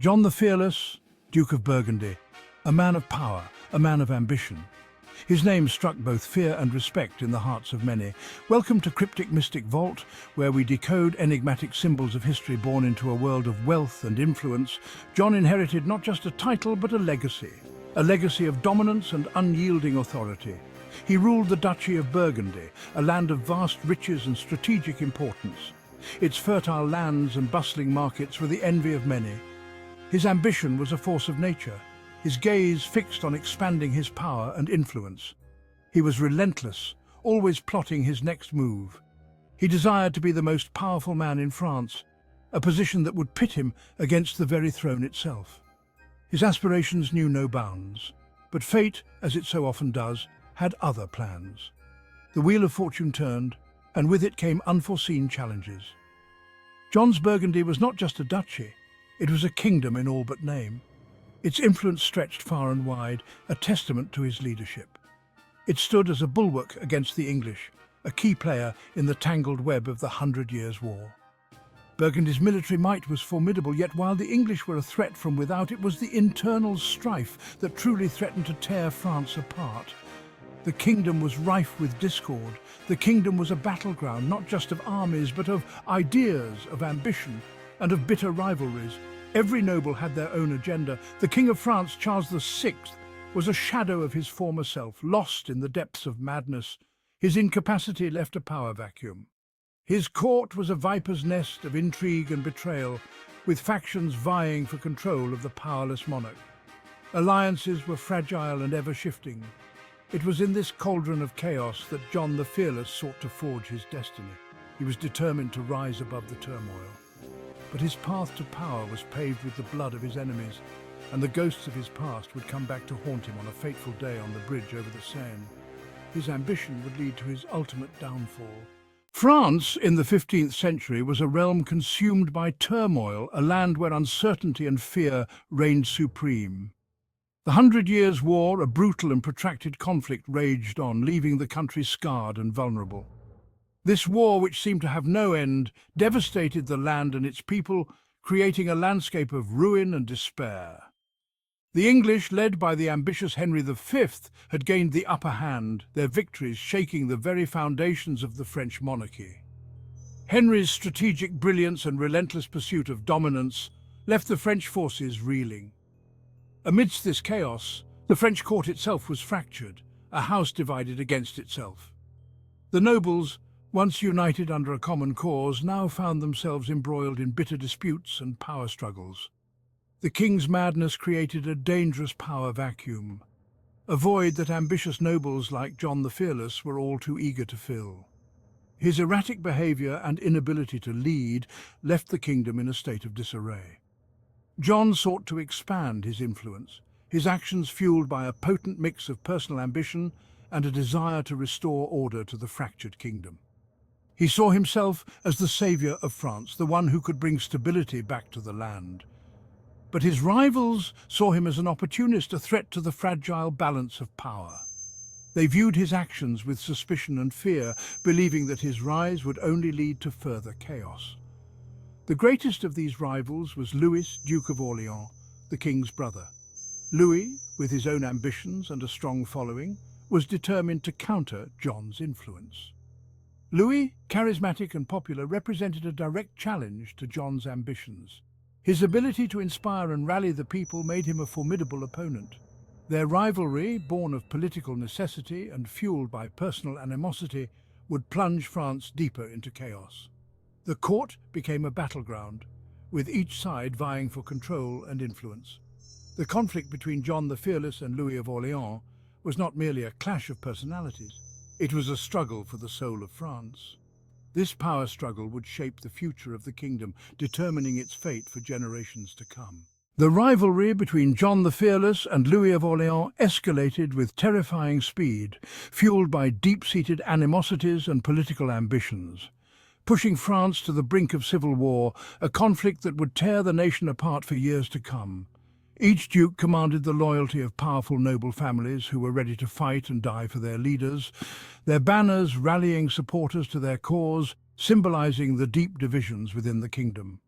John the Fearless, Duke of Burgundy, a man of power, a man of ambition. His name struck both fear and respect in the hearts of many. Welcome to Cryptic Mystic Vault, where we decode enigmatic symbols of history born into a world of wealth and influence. John inherited not just a title, but a legacy of dominance and unyielding authority. He ruled the Duchy of Burgundy, a land of vast riches and strategic importance. Its fertile lands and bustling markets were the envy of many. His ambition was a force of nature, his gaze fixed on expanding his power and influence. He was relentless, always plotting his next move. He desired to be the most powerful man in France, a position that would pit him against the very throne itself. His aspirations knew no bounds, but fate, as it so often does, had other plans. The wheel of fortune turned, and with it came unforeseen challenges. John's Burgundy was not just a duchy, it was a kingdom in all but name. Its influence stretched far and wide, a testament to his leadership. It stood as a bulwark against the English, a key player in the tangled web of the 100 Years' War. Burgundy's military might was formidable, yet while the English were a threat from without, it was the internal strife that truly threatened to tear France apart. The kingdom was rife with discord. The kingdom was a battleground not just of armies, but of ideas, of ambition, and of bitter rivalries. Every noble had their own agenda. The King of France, Charles VI, was a shadow of his former self, lost in the depths of madness. His incapacity left a power vacuum. His court was a viper's nest of intrigue and betrayal, with factions vying for control of the powerless monarch. Alliances were fragile and ever-shifting. It was in this cauldron of chaos that John the Fearless sought to forge his destiny. He was determined to rise above the turmoil. But his path to power was paved with the blood of his enemies, and the ghosts of his past would come back to haunt him on a fateful day on the bridge over the Seine. His ambition would lead to his ultimate downfall. France in the 15th century was a realm consumed by turmoil, a land where uncertainty and fear reigned supreme. The 100 Years' War, a brutal and protracted conflict, raged on, leaving the country scarred and vulnerable. This war, which seemed to have no end, devastated the land and its people, creating a landscape of ruin and despair. The English, led by the ambitious Henry V, had gained the upper hand, their victories shaking the very foundations of the French monarchy. Henry's strategic brilliance and relentless pursuit of dominance left the French forces reeling. Amidst this chaos, the French court itself was fractured, a house divided against itself. The nobles, once united under a common cause, now found themselves embroiled in bitter disputes and power struggles. The king's madness created a dangerous power vacuum, a void that ambitious nobles like John the Fearless were all too eager to fill. His erratic behavior and inability to lead left the kingdom in a state of disarray. John sought to expand his influence, his actions fueled by a potent mix of personal ambition and a desire to restore order to the fractured kingdom. He saw himself as the saviour of France, the one who could bring stability back to the land. But his rivals saw him as an opportunist, a threat to the fragile balance of power. They viewed his actions with suspicion and fear, believing that his rise would only lead to further chaos. The greatest of these rivals was Louis, Duke of Orleans, the king's brother. Louis, with his own ambitions and a strong following, was determined to counter John's influence. Louis, charismatic and popular, represented a direct challenge to John's ambitions. His ability to inspire and rally the people made him a formidable opponent. Their rivalry, born of political necessity and fueled by personal animosity, would plunge France deeper into chaos. The court became a battleground, with each side vying for control and influence. The conflict between John the Fearless and Louis of Orleans was not merely a clash of personalities. It was a struggle for the soul of France. This power struggle would shape the future of the kingdom, determining its fate for generations to come. The rivalry between John the Fearless and Louis of Orleans escalated with terrifying speed, fueled by deep-seated animosities and political ambitions. Pushing France to the brink of civil war, a conflict that would tear the nation apart for years to come. Each duke commanded the loyalty of powerful noble families who were ready to fight and die for their leaders, their banners rallying supporters to their cause, symbolizing the deep divisions within the kingdom.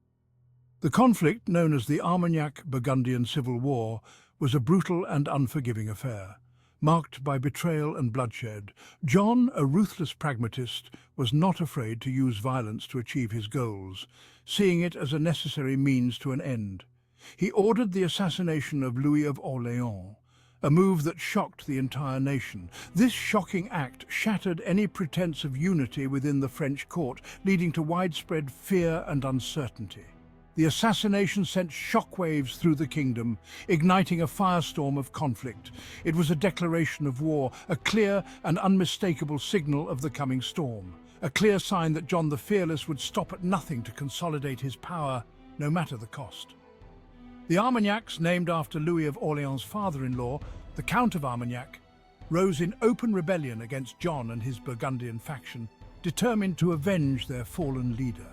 The conflict, known as the Armagnac-Burgundian Civil War, was a brutal and unforgiving affair, marked by betrayal and bloodshed. John, a ruthless pragmatist, was not afraid to use violence to achieve his goals, seeing it as a necessary means to an end. He ordered the assassination of Louis of Orléans, a move that shocked the entire nation. This shocking act shattered any pretense of unity within the French court, leading to widespread fear and uncertainty. The assassination sent shockwaves through the kingdom, igniting a firestorm of conflict. It was a declaration of war, a clear and unmistakable signal of the coming storm, a clear sign that John the Fearless would stop at nothing to consolidate his power, no matter the cost. The Armagnacs, named after Louis of Orléans' father-in-law, the Count of Armagnac, rose in open rebellion against John and his Burgundian faction, determined to avenge their fallen leader.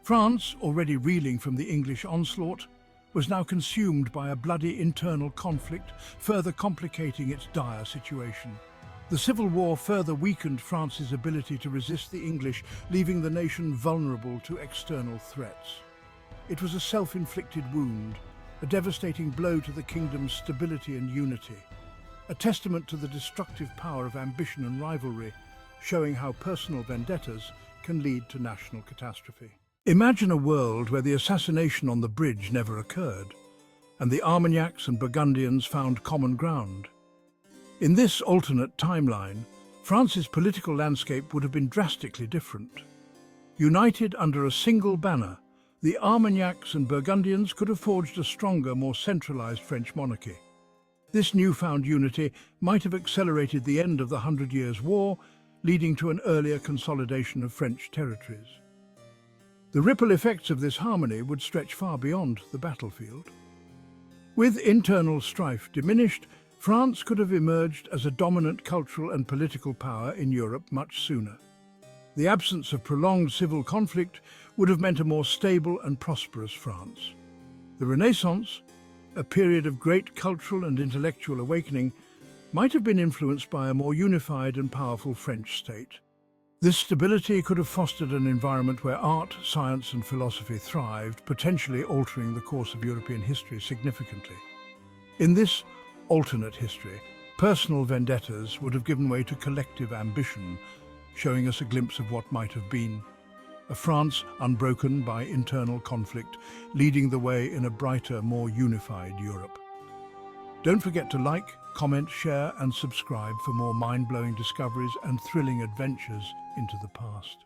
France, already reeling from the English onslaught, was now consumed by a bloody internal conflict, further complicating its dire situation. The Civil War further weakened France's ability to resist the English, leaving the nation vulnerable to external threats. It was a self-inflicted wound, a devastating blow to the kingdom's stability and unity, a testament to the destructive power of ambition and rivalry, showing how personal vendettas can lead to national catastrophe. Imagine a world where the assassination on the bridge never occurred, and the Armagnacs and Burgundians found common ground. In this alternate timeline, France's political landscape would have been drastically different. United under a single banner, the Armagnacs and Burgundians could have forged a stronger, more centralized French monarchy. This newfound unity might have accelerated the end of the Hundred Years' War, leading to an earlier consolidation of French territories. The ripple effects of this harmony would stretch far beyond the battlefield. With internal strife diminished, France could have emerged as a dominant cultural and political power in Europe much sooner. The absence of prolonged civil conflict would have meant a more stable and prosperous France. The Renaissance, a period of great cultural and intellectual awakening, might have been influenced by a more unified and powerful French state. This stability could have fostered an environment where art, science and philosophy thrived, potentially altering the course of European history significantly. In this alternate history, personal vendettas would have given way to collective ambition, showing us a glimpse of what might have been. A France unbroken by internal conflict, leading the way in a brighter, more unified Europe. Don't forget to like, comment, share and subscribe for more mind-blowing discoveries and thrilling adventures into the past.